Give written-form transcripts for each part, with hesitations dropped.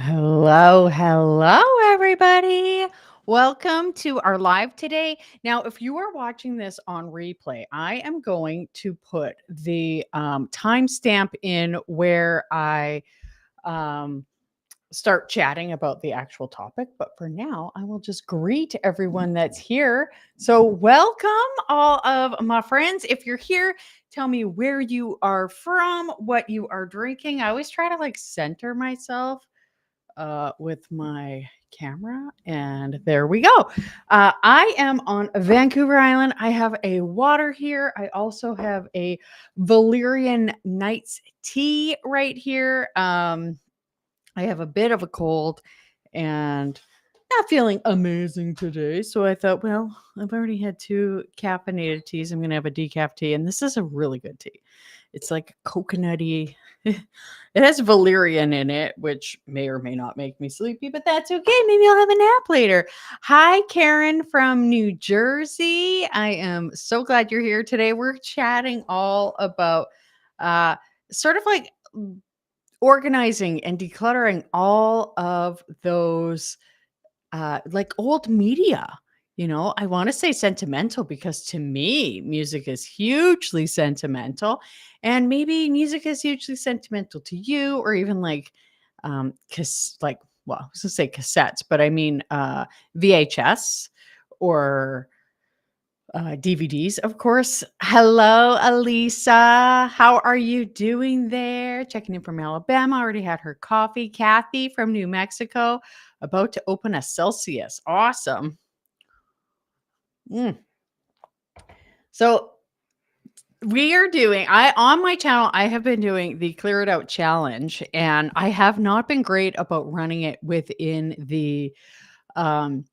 Hello, everybody. Welcome to our live today. Now, if you are watching this on replay, I am going to put the timestamp in where I um, start chatting about the actual topic. But for now, I will just greet everyone that's here. So, welcome, all of my friends. If you're here, tell me where you are from, what you are drinking. I always try to center myself with my camera, and there we go. I am on Vancouver Island. I have a water here. I also have a Valerian Nights tea right here. I have a bit of a cold and not feeling amazing today. So I thought, well, I've already had two caffeinated teas. I'm going to have a decaf tea. And this is a really good tea. It's like coconutty. It has valerian in it, which may or may not make me sleepy, but that's okay. Maybe I'll have a nap later. Hi, Karen from New Jersey. I am so glad you're here today. We're chatting all about uh, sort of like organizing and decluttering all of those like old media. I want to say sentimental because to me, music is hugely sentimental, and maybe music is hugely sentimental to you, or even well, I was gonna say cassettes, but I mean VHS or DVDs, of course. Hello, Alisa. How are you doing there? Checking in from Alabama. Already had her coffee. Kathy from New Mexico, about to open a Celsius. Awesome. Mm. So we are doing, on my channel, I have been doing the Clear It Out challenge, and I have not been great about running it within the um,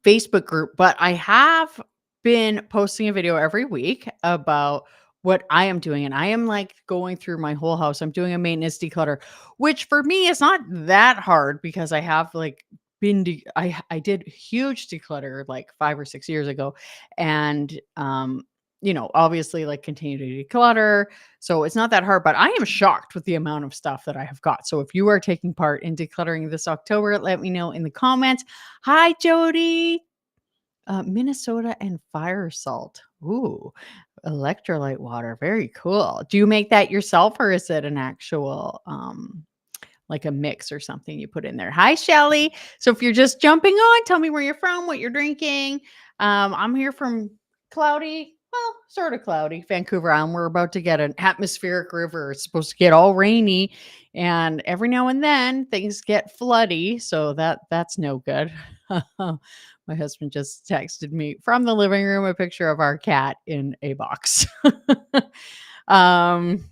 Facebook group, but I have been posting a video every week about what I am doing. And I am going through my whole house. I'm doing a maintenance declutter, which for me is not that hard because I have I did huge declutter like 5 or 6 years ago. And obviously continue to declutter. So it's not that hard, but I am shocked with the amount of stuff that I have got. So if you are taking part in decluttering this October, let me know in the comments. Hi, Jody. Minnesota and fire salt. Ooh, electrolyte water. Very cool. Do you make that yourself, or is it an actual like a mix or something you put in there? Hi, Shelly. So if you're just jumping on, tell me where you're from, what you're drinking. I'm here from cloudy, well, sort of cloudy, Vancouver Island. We're about to get an atmospheric river. It's supposed to get all rainy, and every now and then things get floody. So that's no good. My husband just texted me from the living room a picture of our cat in a box. um,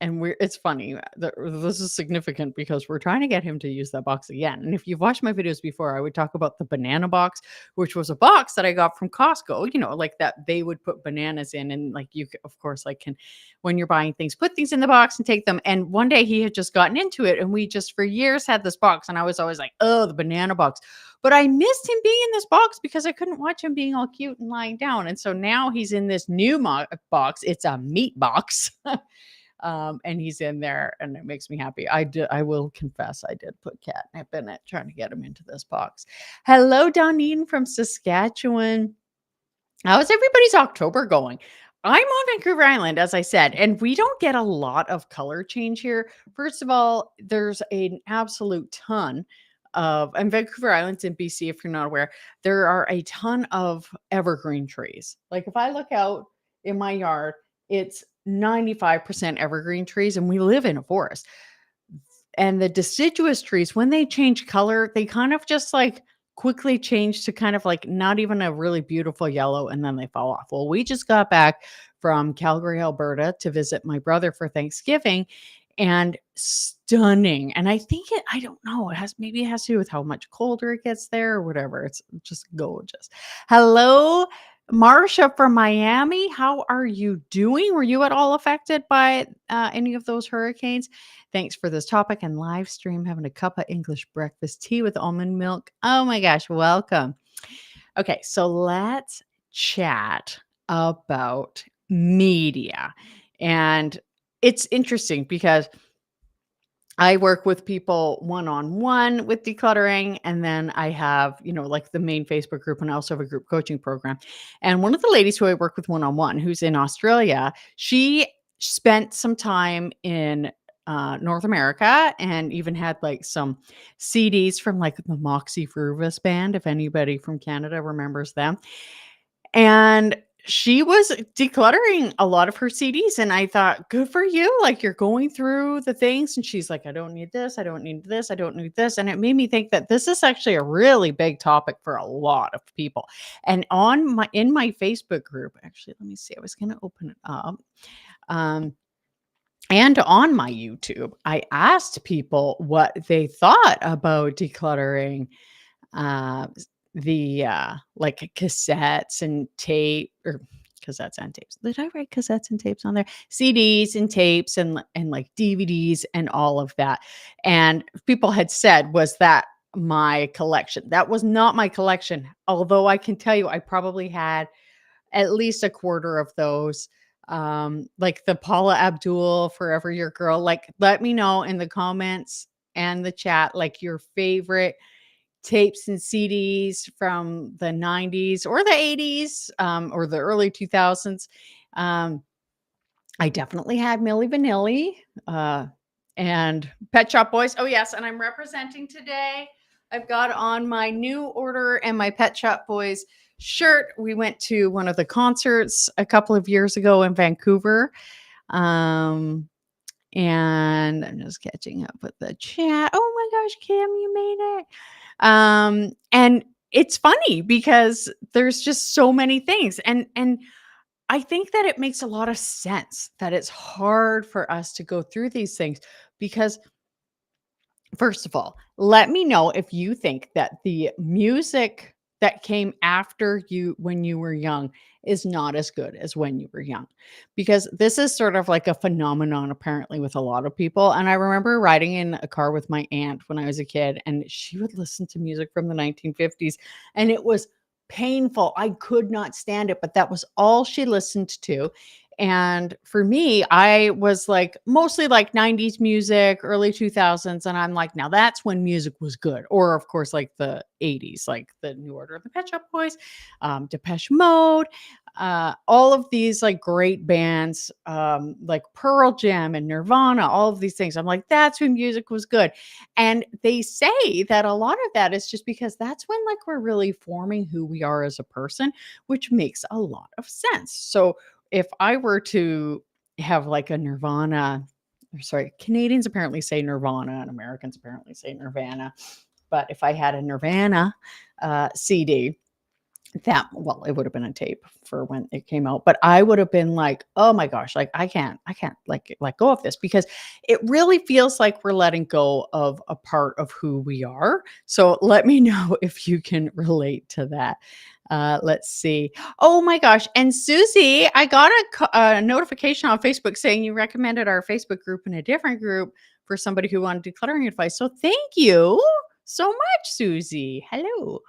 and it's funny. This is significant because we're trying to get him to use that box again. And if you've watched my videos before, I would talk about the banana box, which was a box that I got from Costco, like that they would put bananas in. And of course, can, when you're buying things, put things in the box and take them. And one day he had just gotten into it. And we just for years had this box. And I was always like, oh, the banana box. But I missed him being in this box because I couldn't watch him being all cute and lying down. And so now he's in this new box. It's a meat box. And he's in there, and it makes me happy. I will confess, I did put catnip in it, trying to get him into this box. Hello, Donine from Saskatchewan. How's everybody's October going? I'm on Vancouver Island, as I said, and we don't get a lot of color change here. First of all, there's an absolute ton and Vancouver Island's in BC, if you're not aware, there are a ton of evergreen trees. Like if I look out in my yard, it's 95% evergreen trees, and we live in a forest. And the deciduous trees, when they change color, they kind of just quickly change to kind of not even a really beautiful yellow, and then they fall off. Well, we just got back from Calgary, Alberta to visit my brother for Thanksgiving, and stunning. And I think I don't know, it has to do with how much colder it gets there or whatever. It's just gorgeous. Hello, Marsha from Miami. How are you doing? Were you at all affected by any of those hurricanes? Thanks for this topic and live stream. Having a cup of English breakfast tea with almond milk. Oh my gosh, welcome. Okay, so let's chat about media. And it's interesting because I work with people one-on-one with decluttering, and then I have, like the main Facebook group, and I also have a group coaching program. And one of the ladies who I work with one-on-one, who's in Australia, she spent some time in North America and even had like some CDs from like the Moxie Fruvis band, if anybody from Canada remembers them. And she was decluttering a lot of her CDs, and I thought, "Good for you, like, you're going through the things," and she's like, "I don't need this, I don't need this, I don't need this," and it made me think that this is actually a really big topic for a lot of people, and in my Facebook group actually, let me see, I was gonna open it up, um, and on my YouTube, I asked people what they thought about decluttering uh, like cassettes and tape or cassettes and tapes. Did I write cassettes and tapes on there? CDs and tapes and like DVDs and all of that. And people had said, was that my collection? That was not my collection. Although I can tell you, I probably had at least a quarter of those. Like the Paula Abdul Forever Your Girl. Like, let me know in the comments and the chat, like your favorite tapes and CDs from the 90s or the 80s, or the early 2000s. Um, I definitely had Milli Vanilli, and Pet Shop Boys. Oh, yes, and I'm representing today. I've got on my New Order and my Pet Shop Boys shirt. We went to one of the concerts a couple of years ago in Vancouver. Um, and I'm just catching up with the chat. Oh my gosh, Kim, you made it. And it's funny because there's just so many things. And I think that it makes a lot of sense that it's hard for us to go through these things because first of all, let me know if you think that the music that came after you when you were young is not as good as when you were young. Because this is sort of like a phenomenon apparently with a lot of people. And I remember riding in a car with my aunt when I was a kid, and she would listen to music from the 1950s, and it was painful. I could not stand it, but that was all she listened to. And for me, I was like mostly like 90s music, early 2000s. And I'm like, now that's when music was good. Or, of course, like the 80s, like the New Order of the Pet Shop Boys, Depeche Mode, all of these like great bands, like Pearl Jam and Nirvana, all of these things. I'm like, that's when music was good. And they say that a lot of that is just because that's when like we're really forming who we are as a person, which makes a lot of sense. So, if I were to have like a Nirvana, or sorry, Canadians apparently say Nirvana and Americans apparently say Nirvana. But if I had a Nirvana CD, well, it would have been a tape for when it came out, but I would have been like, oh my gosh, like I can't like let go of this because it really feels like we're letting go of a part of who we are. So let me know if you can relate to that. Let's see. Oh my gosh. And Susie, I got a notification on Facebook saying you recommended our Facebook group in a different group for somebody who wanted decluttering advice. So thank you so much, Susie. Hello.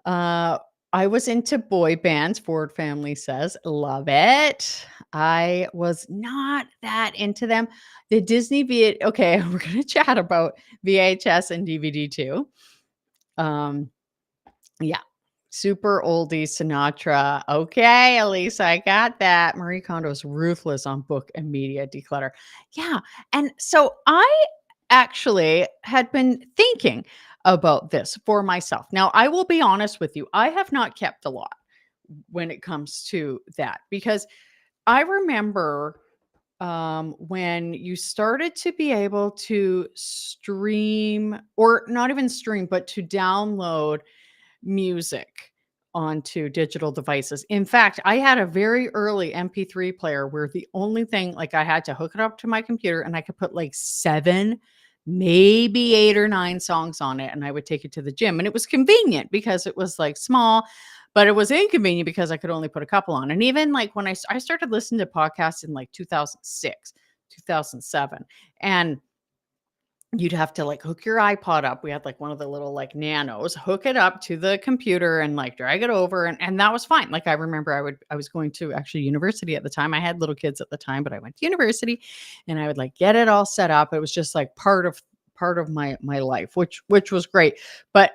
Uh, I was into boy bands, Ford Family says. Love it. I was not that into them. The Disney okay, we're gonna chat about VHS and DVD too. Yeah. Super oldie Sinatra. Okay, Elisa, I got that. Marie Kondo's ruthless on book and media declutter. Yeah. And so I actually had been thinking about this for myself. Now, I will be honest with you, I have not kept a lot when it comes to that because I remember when you started to be able to stream, or not even stream, but to download music onto digital devices. In fact, I had a very early MP3 player where the only thing, like, I had to hook it up to my computer and I could put like 7, maybe 8 or 9 songs on it, and I would take it to the gym. And it was convenient because it was like small, but it was inconvenient because I could only put a couple on. And even like when I started listening to podcasts in like 2006, 2007, and you'd have to like hook your iPod up. We had like one of the little like nanos, hook it up to the computer and like drag it over. And that was fine. Like I remember I was going to actually university at the time. I had little kids at the time, but I went to university and I would like get it all set up. It was just like part of my life, which was great. But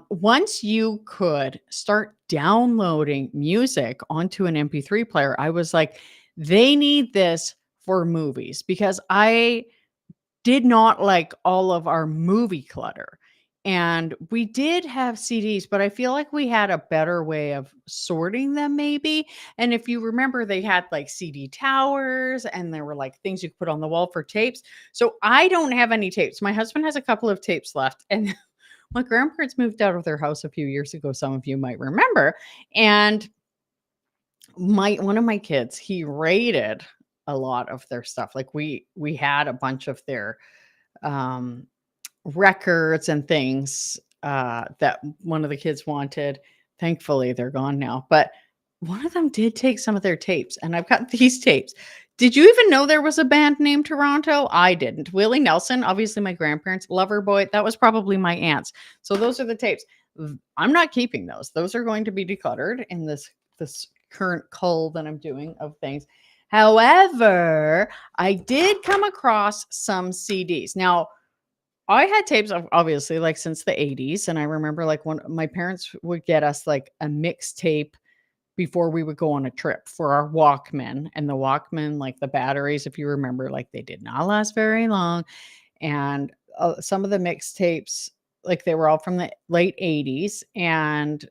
once you could start downloading music onto an MP3 player, I was like, they need this for movies because I did not like all of our movie clutter. And we did have CDs, but I feel like we had a better way of sorting them, maybe. And if you remember, they had like CD towers and there were like things you could put on the wall for tapes. So I don't have any tapes. My husband has a couple of tapes left. And my grandparents moved out of their house a few years ago. Some of you might remember. And my one of my kids, he raided a lot of their stuff. Like we had a bunch of their um records and things that one of the kids wanted. Thankfully, they're gone now. But one of them did take some of their tapes, and I've got these tapes. Did you even know there was a band named Toronto? I didn't. Willie Nelson, obviously my grandparents. Loverboy, that was probably my aunt's. So those are the tapes. I'm not keeping those. Those are going to be decluttered in this current cull that I'm doing of things. However, I did come across some CDs. Now, I had tapes of obviously like since the 80s. And I remember like when my parents would get us like a mixtape before we would go on a trip for our Walkman. And the Walkman, like the batteries, if you remember, like they did not last very long. And some of the mixtapes, like they were all from the late 80s. And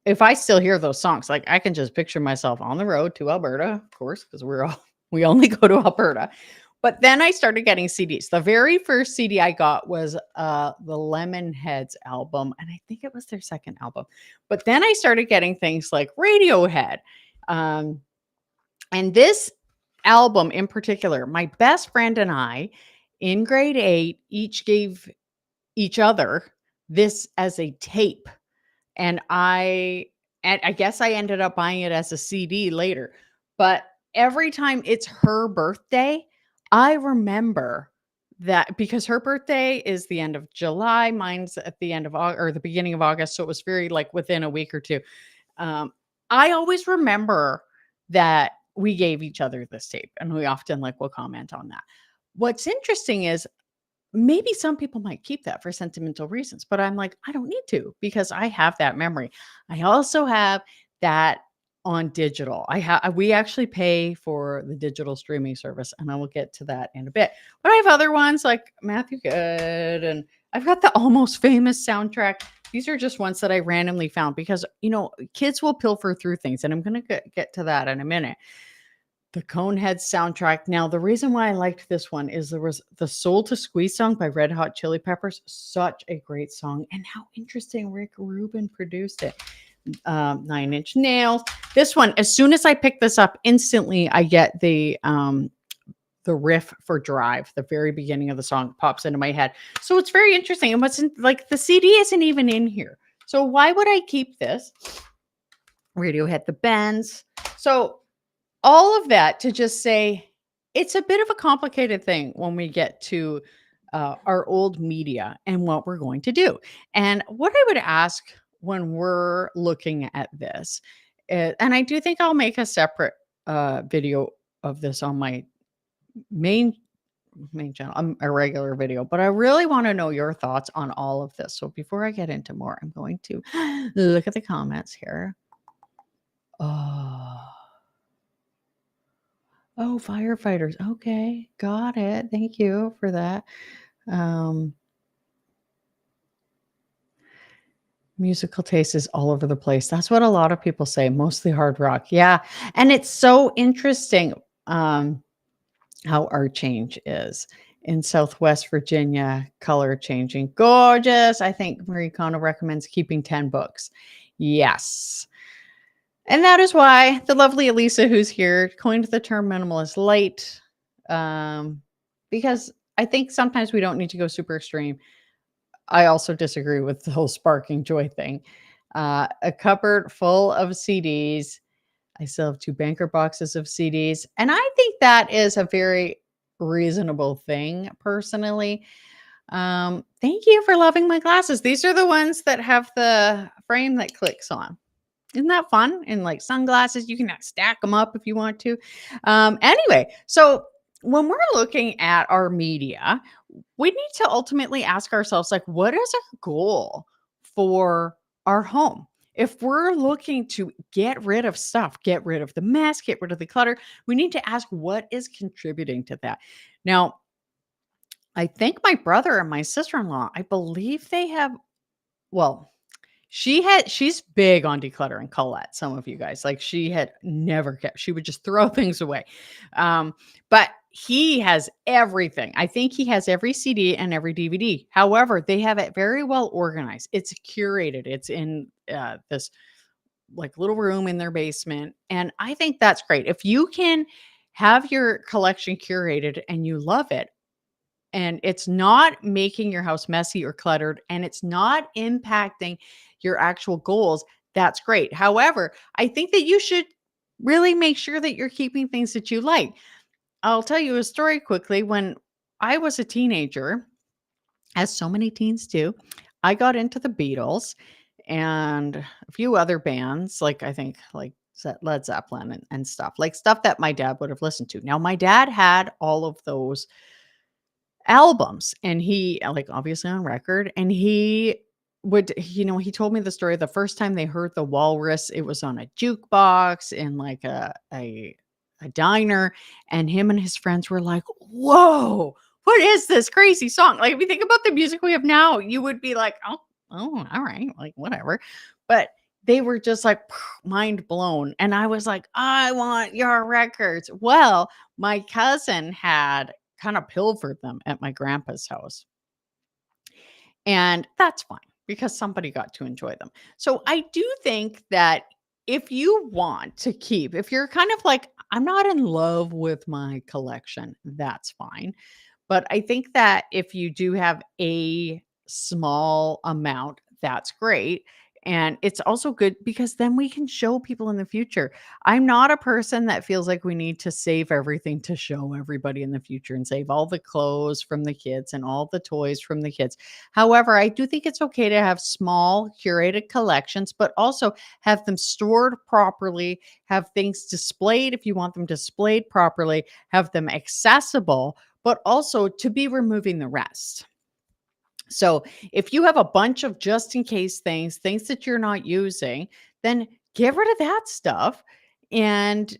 if I still hear those songs, like I can just picture myself on the road to Alberta, of course, because we only go to Alberta. But then I started getting CDs. The very first CD I got was the Lemonheads album, and I think it was their second album. But then I started getting things like Radiohead. Um, and this album in particular, my best friend and I in grade 8 each gave each other this as a tape. And I guess I ended up buying it as a CD later. But every time it's her birthday, I remember that because her birthday is the end of July, mine's at the end of August or the beginning of August, so it was very like within a week or two. Um, I always remember that we gave each other this tape, and we often like will comment on that. What's interesting is maybe some people might keep that for sentimental reasons, but I'm like, I don't need to because I have that memory. I also have that on digital. We actually pay for the digital streaming service, and I will get to that in a bit. But I have other ones like Matthew Good, and I've got the Almost Famous soundtrack. These are just ones that I randomly found because, kids will pilfer through things, and I'm going to get to that in a minute. The Coneheads soundtrack. Now, the reason why I liked this one is there was the Soul to Squeeze song by Red Hot Chili Peppers. Such a great song. And how interesting Rick Rubin produced it. Nine Inch Nails. This one, as soon as I pick this up, instantly I get the riff for Drive. The very beginning of the song pops into my head. So it's very interesting. And like the CD isn't even in here. So why would I keep this? Radiohead, the Bends. So all of that to just say it's a bit of a complicated thing when we get to our old media and what we're going to do. And what I would ask when we're looking at this, and I do think I'll make a separate video of this on my main channel, a regular video, but I really want to know your thoughts on all of this. So before I get into more, I'm going to look at the comments here. Oh, firefighters. Okay, got it. Thank you for that. Musical taste is all over the place. That's what a lot of people say, mostly hard rock. Yeah. And it's so interesting how art change is. In Southwest Virginia, color changing. Gorgeous. I think Marie Kondo recommends keeping 10 books. Yes. And that is why the lovely Elisa, who's here, coined the term minimalist light, because I think sometimes we don't need to go super extreme. I also disagree with the whole sparking joy thing. A cupboard full of CDs. I still have 2 banker boxes of CDs. And I think that is a very reasonable thing, personally. Thank you for loving my glasses. These are the ones that have the frame that clicks on. Isn't that fun? And like sunglasses, you can stack them up if you want to. Anyway, so when we're looking at our media, we need to ultimately ask ourselves, like, what is our goal for our home? If we're looking to get rid of stuff, get rid of the mess, get rid of the clutter, we need to ask what is contributing to that. Now, I think my brother and my sister-in-law, I believe they have, well, she's big on decluttering, Colette, some of you guys. Like, she had never kept, she would just throw things away. But he has everything. I think he has every CD and every DVD. However, they have it very well organized. It's curated. It's in this like little room in their basement. And I think that's great. If you can have your collection curated and you love it, and it's not making your house messy or cluttered, and it's not impacting your actual goals, that's great. However, I think that you should really make sure that you're keeping things that you like. I'll tell you a story quickly. When I was a teenager, as so many teens do, I got into the Beatles and a few other bands, like I think like Led Zeppelin and stuff, like stuff that my dad would have listened to. Now, my dad had all of those albums, and he like obviously on record, and he would, he told me the story the first time they heard the Walrus. It was on a jukebox in like a diner, and him and his friends were like, whoa, what is this crazy song? Like, if you think about the music we have now, you would be like, oh, all right, like whatever. But they were just like mind blown, and I was like, I want your records. Well, my cousin had kind of pilfered them at my grandpa's house. And that's fine because somebody got to enjoy them. So I do think that if you want to keep, if you're kind of like, I'm not in love with my collection, that's fine. But I think that if you do have a small amount, that's great. And it's also good because then we can show people in the future. I'm not a person that feels like we need to save everything to show everybody in the future and save all the clothes from the kids and all the toys from the kids. However, I do think it's okay to have small curated collections, but also have them stored properly, have things displayed if you want them displayed properly, have them accessible, but also to be removing the rest. So if you have a bunch of just in case things that you're not using, then get rid of that stuff. And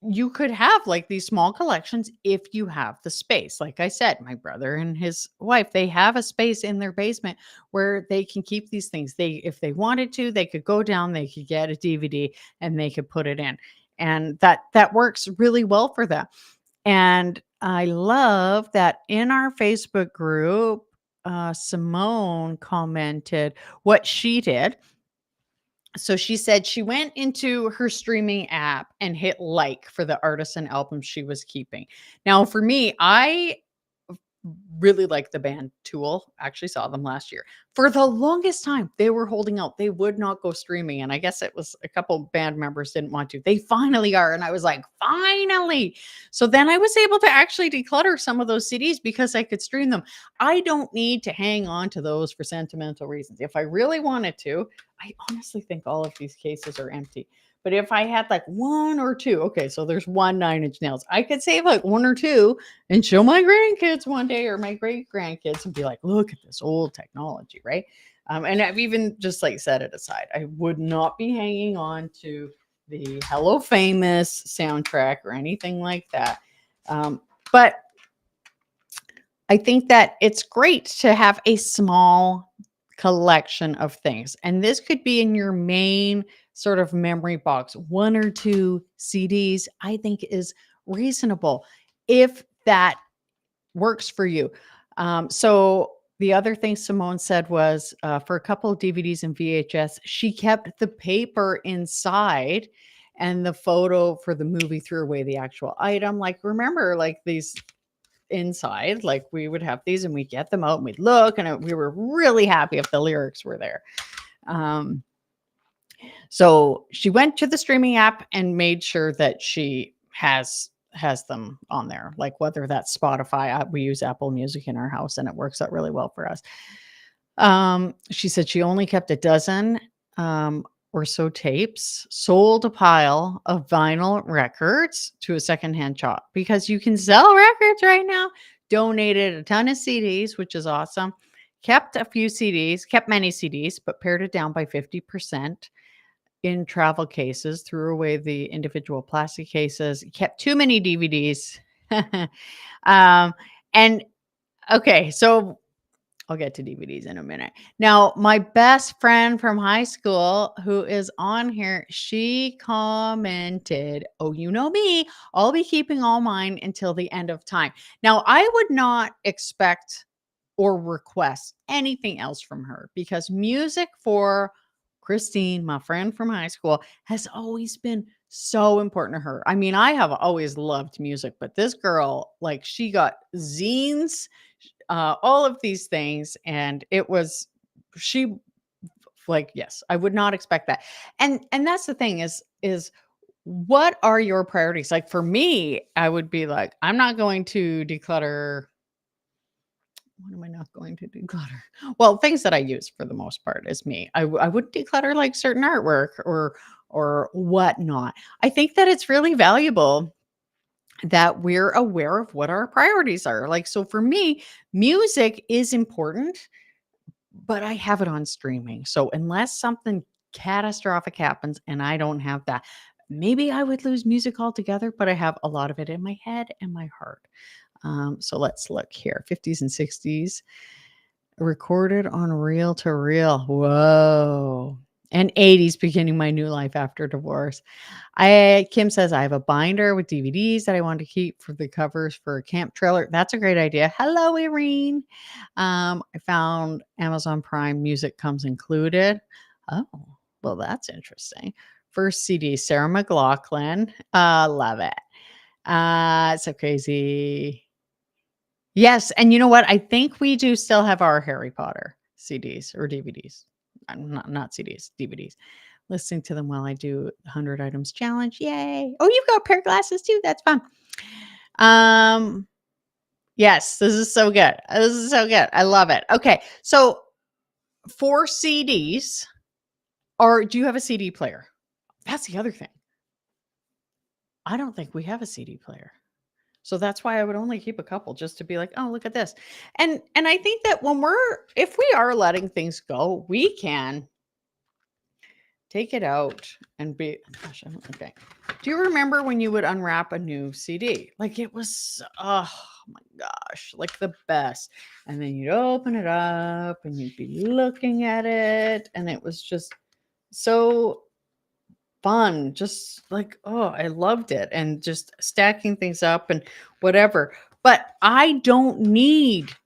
you could have like these small collections if you have the space. Like I said, my brother and his wife, they have a space in their basement where they can keep these things. If they wanted to, they could go down, they could get a DVD and they could put it in. And that works really well for them. And I love that in our Facebook group, Simone commented what she did. So she said she went into her streaming app and hit like for the artists and albums she was keeping. Now, for me, I really like the band Tool. Actually saw them last year. For the longest time, they were holding out. They would not go streaming. And I guess it was a couple band members didn't want to. They finally are. And I was like, finally. So then I was able to actually declutter some of those CDs because I could stream them. I don't need to hang on to those for sentimental reasons. If I really wanted to, I honestly think all of these cases are empty. But if I had like one or two, okay, so there's one 9-inch nails. I could save like one or two and show my grandkids one day or my great grandkids and be like, look at this old technology, right? And I've even just like set it aside. I would not be hanging on to the Hello Famous soundtrack or anything like that. But I think that it's great to have a small collection of things. And this could be in your main sort of memory box. 1 or 2 CDs, I think, is reasonable if that works for you. So the other thing Simone said was for a couple of DVDs and VHS, she kept the paper inside and the photo for the movie threw away the actual item. Like, remember, like these inside, like we would have these and we'd get them out and we'd look and we were really happy if the lyrics were there. So she went to the streaming app and made sure that she has has them on there, like whether that's Spotify. We use Apple Music in our house, and it works out really well for us. She said she only kept a dozen or so tapes, sold a pile of vinyl records to a secondhand shop because you can sell records right now. Donated a ton of CDs, which is awesome. Kept a few CDs, kept many CDs, but pared it down by 50% in travel cases, threw away the individual plastic cases, kept too many DVDs. um, and okay, so I'll get to DVDs in a minute. Now, my best friend from high school who is on here, she commented, "Oh, you know me, I'll be keeping all mine until the end of time." Now, I would not expect or request anything else from her because music for Christine, my friend from high school, has always been so important to her. I mean, I have always loved music, but this girl, like, she got zines, all of these things, and it was she like, yes, I would not expect that. And that's the thing is what are your priorities? Like for me, I would be like, I'm not going to declutter. What am I not going to declutter? Well, things that I use for the most part is me. I wouldn't declutter like certain artwork or whatnot. I think that it's really valuable that we're aware of what our priorities are. Like, so for me, music is important, but I have it on streaming. So unless something catastrophic happens and I don't have that, maybe I would lose music altogether, but I have a lot of it in my head and my heart. So let's look here 50s and 60s recorded on reel to reel. Whoa. And 80s beginning my new life after divorce. Kim says I have a binder with DVDs that I want to keep for the covers for a camp trailer. That's a great idea. Hello, Irene. I found Amazon Prime Music comes included. Oh, well, that's interesting. First CD, Sarah McLachlan. Love it. So crazy. Yes, and you know what? I think we do still have our Harry Potter CDs or DVDs. Not CDs, DVDs. Listening to them while I do 100 items challenge. Yay. Oh, you've got a pair of glasses too. That's fun. Yes, this is so good. This is so good. I love it. Okay. So for CDs, or do you have a CD player? That's the other thing. I don't think we have a CD player. So that's why I would only keep a couple just to be like, "Oh, look at this." And I think that if we are letting things go, we can take it out and be gosh, okay. Do you remember when you would unwrap a new CD? Like it was oh my gosh, like the best. And then you'd open it up and you'd be looking at it and it was just so fun, just like, oh, I loved it, and just stacking things up and whatever. But I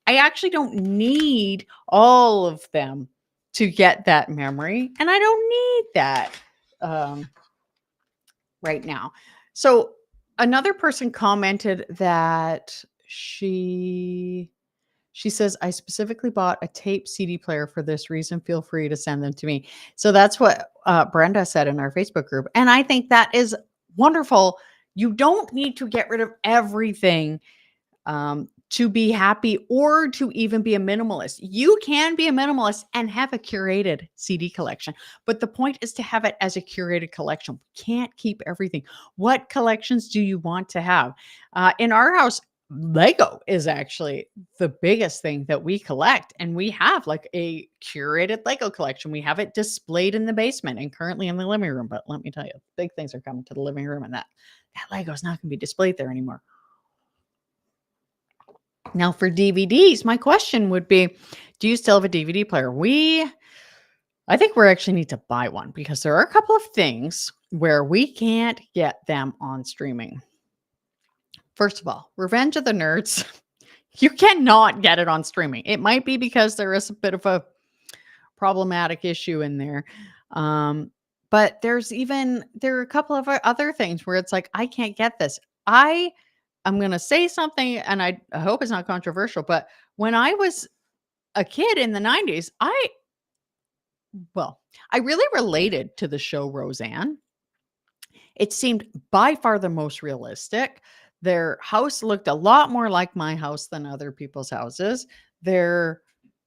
actually don't need all of them to get that memory, and I don't need that right now. So another person commented that she says, I specifically bought a tape CD player for this reason. Feel free to send them to me. So that's what Brenda said in our Facebook group. And I think that is wonderful. You don't need to get rid of everything to be happy or to even be a minimalist. You can be a minimalist and have a curated CD collection. But the point is to have it as a curated collection. We can't keep everything. What collections do you want to have? In our house, Lego is actually the biggest thing that we collect, and we have like a curated Lego collection. We have it displayed in the basement and currently in the living room. But let me tell you, big things are coming to the living room, and that Lego is not going to be displayed there anymore. Now for DVDs, my question would be, do you still have a DVD player? I think we actually need to buy one because there are a couple of things where we can't get them on streaming. First of all, Revenge of the Nerds, you cannot get it on streaming. It might be because there is a bit of a problematic issue in there. But there are a couple of other things where it's like, I can't get this. I'm going to say something, and I hope it's not controversial, but when I was a kid in the 90s, I really related to the show Roseanne. It seemed by far the most realistic. Their house looked a lot more like my house than other people's houses. Their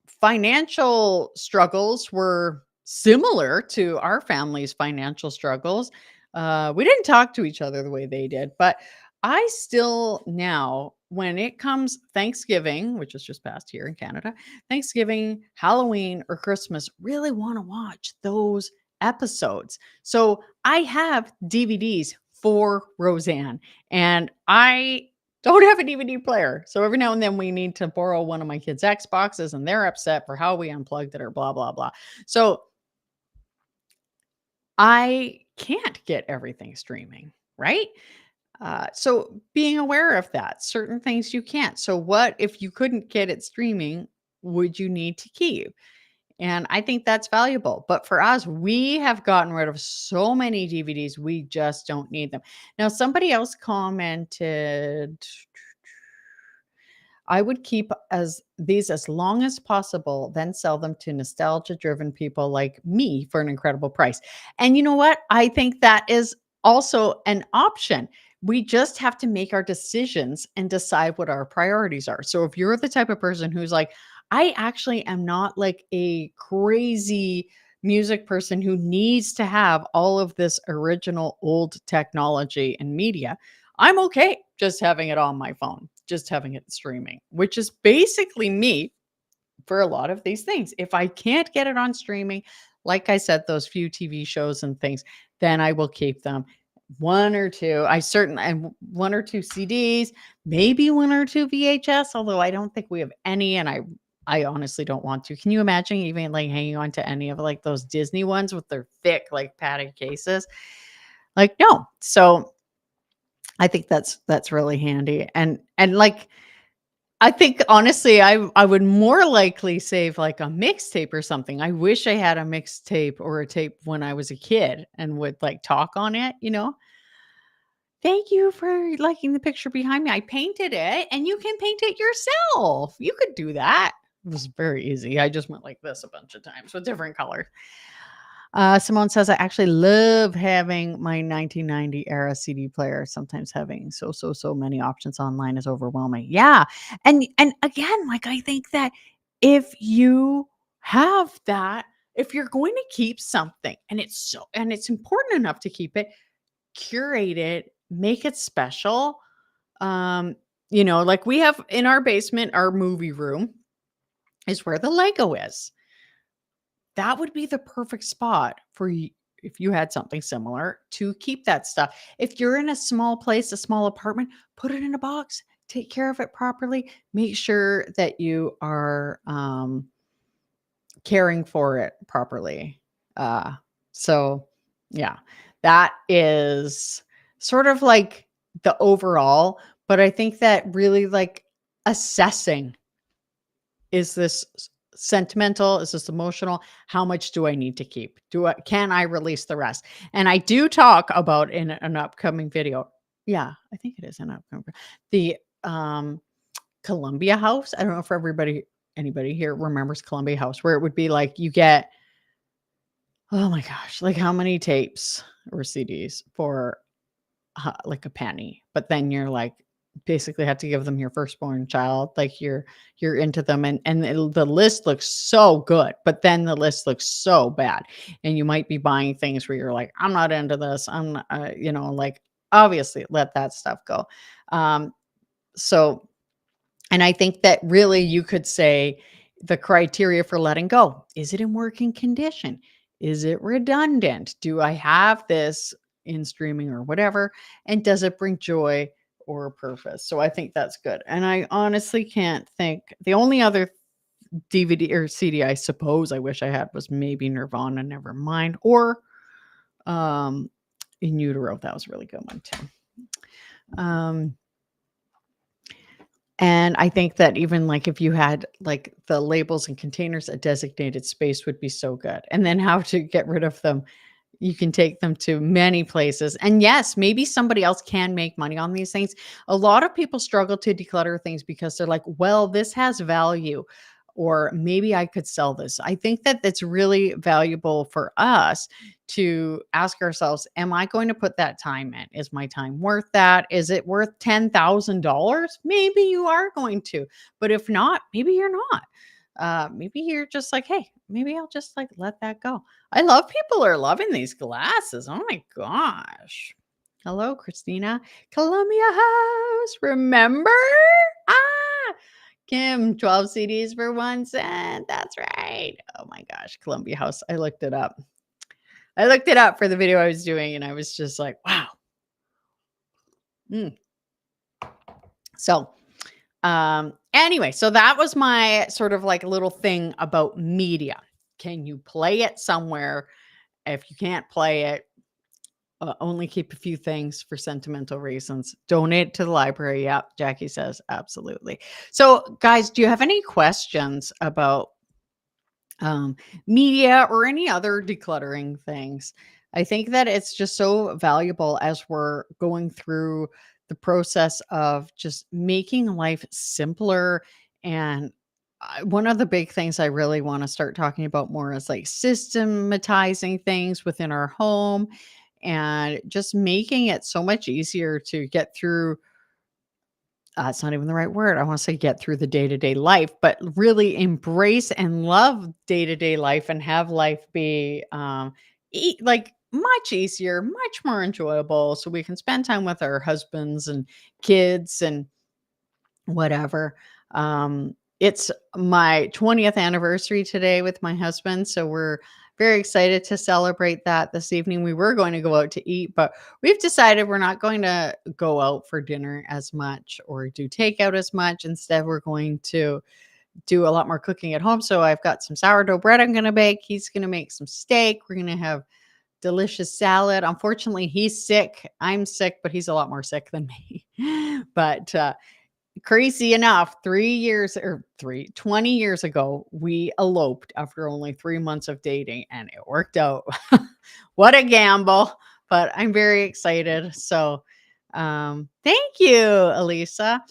financial struggles were similar to our family's financial struggles. We didn't talk to each other the way they did, but I still now, when it comes Thanksgiving, which is just past here in Canada, Thanksgiving, Halloween, or Christmas, really want to watch those episodes. So I have DVDs for Roseanne, and I don't have a DVD player. So every now and then we need to borrow one of my kids' Xboxes, and they're upset for how we unplugged it or blah, blah, blah. So I can't get everything streaming, right? So being aware of that, certain things you can't. So what if you couldn't get it streaming, would you need to keep? And I think that's valuable. But for us, we have gotten rid of so many DVDs, we just don't need them. Now, somebody else commented, I would keep as these as long as possible, then sell them to nostalgia-driven people like me for an incredible price. And you know what? I think that is also an option. We just have to make our decisions and decide what our priorities are. So if you're the type of person who's like, I actually am not like a crazy music person who needs to have all of this original old technology and media, I'm okay just having it on my phone, just having it streaming, which is basically me for a lot of these things. If I can't get it on streaming, like I said, those few TV shows and things, then I will keep them. One or two, and one or two CDs, maybe one or two VHS, although I don't think we have any, and I honestly don't want to. Can you imagine even like hanging on to any of like those Disney ones with their thick, like padded cases? Like, no. So I think that's really handy. And like I think honestly I would more likely save like a mixtape or something. I wish I had a mixtape or a tape when I was a kid and would like talk on it, you know? Thank you for liking the picture behind me. I painted it and you can paint it yourself. You could do that. It was very easy. I just went like this a bunch of times with different colors. Simone says, I actually love having my 1990 era CD player. Sometimes having so many options online is overwhelming. Yeah. And again, like I think that if you have that, if you're going to keep something and it's important enough to keep it, curate it, make it special. Um, like we have in our basement, our movie room is where the Lego is. That would be the perfect spot for you if you had something similar to keep that stuff. If you're in a small place, a small apartment, put it in a box, take care of it properly, make sure that you are caring for it properly. So yeah, that is sort of like the overall, but I think that really like assessing, is this sentimental? Is this emotional? How much do I need to keep? Can I release the rest? And I do talk about in an upcoming video. Yeah, I think it is an upcoming. The Columbia House. I don't know if anybody here remembers Columbia House, where it would be like you get, oh my gosh, like how many tapes or CDs for like a penny, but then you're like basically have to give them your firstborn child, like you're into them, and the list looks so good, but then the list looks so bad, and you might be buying things where you're like, I'm not into this, I'm not, like obviously let that stuff go. So and I think that really you could say the criteria for letting go, is it in working condition? Is it redundant? Do I have this in streaming or whatever? And does it bring joy or purpose? So I think that's good. And I honestly can't think, the only other DVD or CD I suppose I wish I had was maybe Nirvana Nevermind, or In Utero. That was a really good one too. And I think that even like if you had like the labels and containers, a designated space would be so good. And then how to get rid of them. You can take them to many places. And yes, maybe somebody else can make money on these things. A lot of people struggle to declutter things because they're like, well, this has value. or maybe I could sell this. I think that it's really valuable for us to ask ourselves, am I going to put that time in? Is my time worth that? Is it worth $10,000? Maybe you are going to, but if not, maybe you're not. Maybe you're just like, hey, maybe I'll just like let that go. I love people are loving these glasses. Oh my gosh. Hello, Christina. Columbia House. Remember? Ah, Kim, 12 CDs for 1 cent. That's right. Oh my gosh, Columbia House. I looked it up. I looked it up for the video I was doing and I was just like, wow. Mm. So, anyway, so that was my sort of like little thing about media. Can you play it somewhere? If you can't play it, only keep a few things for sentimental reasons. Donate to the library. Yep, Jackie says absolutely. So, guys, do you have any questions about media or any other decluttering things? I think that it's just so valuable as we're going through the process of just making life simpler. And one of the big things I really want to start talking about more is like systematizing things within our home and just making it so much easier to get through. It's not even the right word. I want to say get through the day to day life, but really embrace and love day to day life and have life be like much easier, much more enjoyable. So we can spend time with our husbands and kids and whatever. It's my 20th anniversary today with my husband, so we're very excited to celebrate that this evening. We were going to go out to eat, but we've decided we're not going to go out for dinner as much or do takeout as much. Instead, we're going to do a lot more cooking at home. So I've got some sourdough bread I'm going to bake. He's going to make some steak. We're going to have delicious salad. Unfortunately, he's sick. I'm sick, but he's a lot more sick than me. But crazy enough, 20 years ago, we eloped after only 3 months of dating and it worked out. What a gamble, but I'm very excited. So, thank you, Elisa.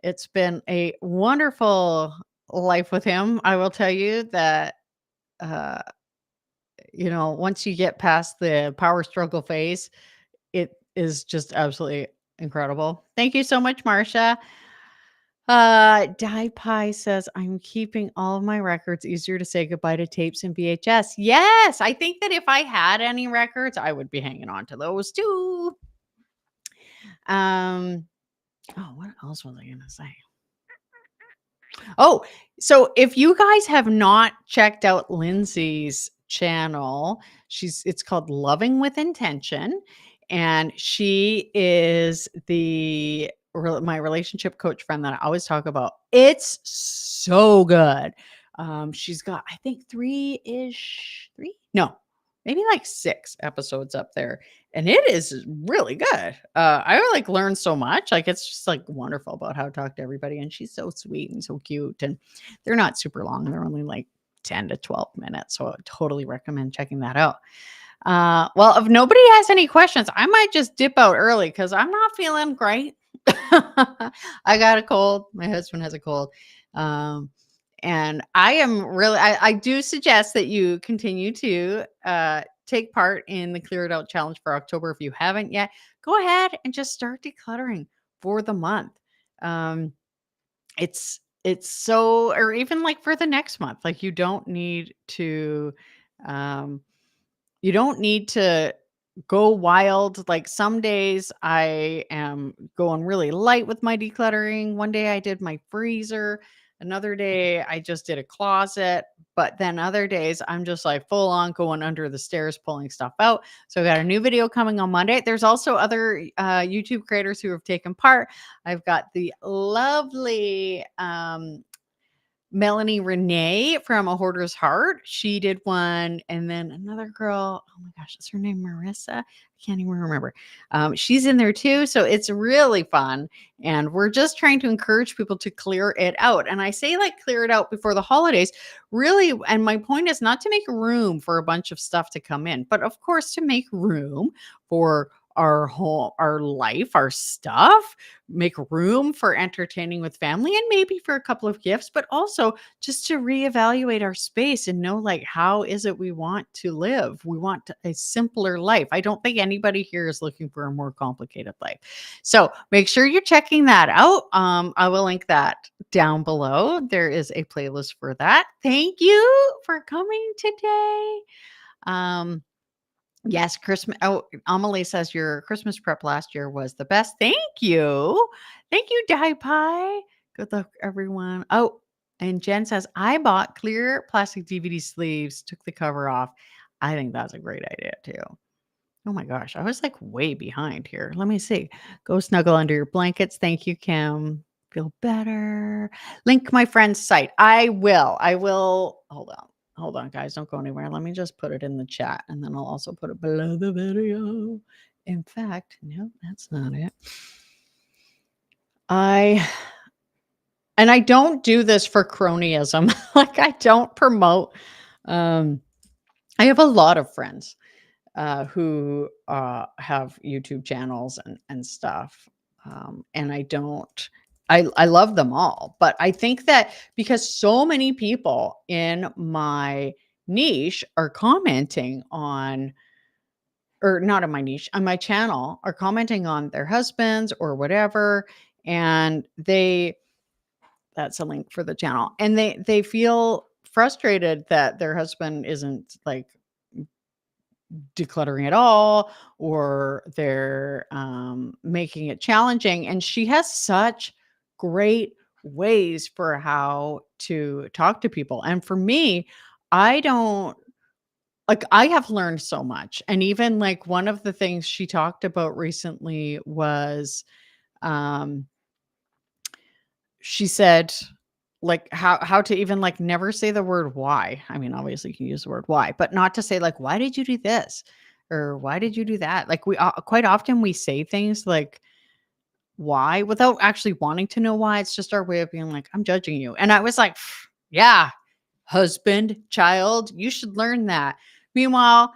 It's been a wonderful life with him. I will tell you that, uh, once you get past the power struggle phase, it is just absolutely incredible. Thank you so much, Marcia. Die Pie says, I'm keeping all of my records. Easier to say goodbye to tapes and VHS. Yes, I think that if I had any records, I would be hanging on to those too. What else was I going to say? Oh, so if you guys have not checked out Lindsay's channel, it's called Loving with Intention, and she is my relationship coach friend that I always talk about. It's so good. She's got, I think, maybe like 6 episodes up there, and it is really good. I like learn so much. Like it's just like wonderful about how to talk to everybody, and she's so sweet and so cute. And they're not super long; they're only like 10 to 12 minutes. So I totally recommend checking that out. Well, if nobody has any questions, I might just dip out early because I'm not feeling great. I got a cold. My husband has a cold. And I do suggest that you continue to take part in the Clear It Out Challenge for October. If you haven't yet, go ahead and just start decluttering for the month. It's so, or even like for the next month, like you don't need to go wild. Like some days I am going really light with my decluttering. One day I did my freezer. Another day I just did a closet. But then other days I'm just like full on going under the stairs, pulling stuff out. So I got a new video coming on Monday. There's also other YouTube creators who have taken part. I've got the lovely Melanie Renee from A Hoarder's Heart. She did one. And then another girl, oh my gosh, is her name Marissa? I can't even remember. She's in there too. So it's really fun. And we're just trying to encourage people to clear it out. And I say like clear it out before the holidays, really. And my point is not to make room for a bunch of stuff to come in, but of course to make room for our home, our life, our stuff, make room for entertaining with family and maybe for a couple of gifts, but also just to reevaluate our space and know like how is it we want to live? We want a simpler life. I don't think anybody here is looking for a more complicated life. So make sure you're checking that out. I will link that down below. There is a playlist for that. Thank you for coming today. Yes, Christmas. Oh, Amelie says your Christmas prep last year was the best. Thank you. Thank you, Dai Pie. Good luck, everyone. Oh, and Jen says, I bought clear plastic DVD sleeves, took the cover off. I think that's a great idea too. Oh my gosh, I was like way behind here. Let me see. Go snuggle under your blankets. Thank you, Kim. Feel better. Link my friend's site. I will. I will. Hold on. Hold on, guys. Don't go anywhere. Let me just put it in the chat and then I'll also put it below the video. In fact, no, that's not it. I don't do this for cronyism. Like I don't promote. I have a lot of friends who have YouTube channels and stuff. And I love them all, but I think that because so many people in my niche are commenting on, or not in my niche, on my channel, are commenting on their husbands or whatever. And that's a link for the channel. And they feel frustrated that their husband isn't like decluttering at all, or they're making it challenging. And she has such great ways for how to talk to people. And for me, I don't like, I have learned so much. And even like one of the things she talked about recently was um she said like how to even like never say the word why. I mean, obviously you can use the word why, but not to say like, why did you do this? Or why did you do that? Like we quite often we say things like why without actually wanting to know why. It's just our way of being like, I'm judging you. And I was like, yeah, husband, child, you should learn that. Meanwhile,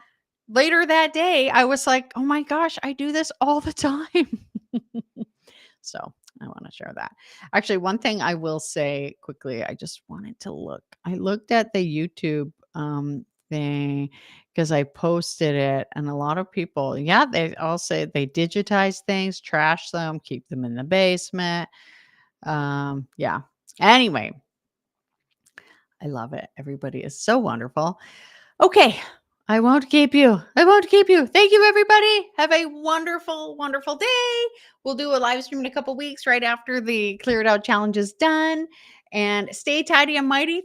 later that day, I was like, oh my gosh, I do this all the time. So I want to share that. Actually, one thing I will say quickly, I just wanted to look. I looked at the YouTube thing because I posted it, and a lot of people, yeah, they all say they digitize things, trash them, keep them in the basement. Yeah. Anyway, I love it. Everybody is so wonderful. Okay. I won't keep you. I won't keep you. Thank you, everybody. Have a wonderful, wonderful day. We'll do a live stream in a couple weeks right after the Clear It Out challenge is done. And stay tidy and mighty.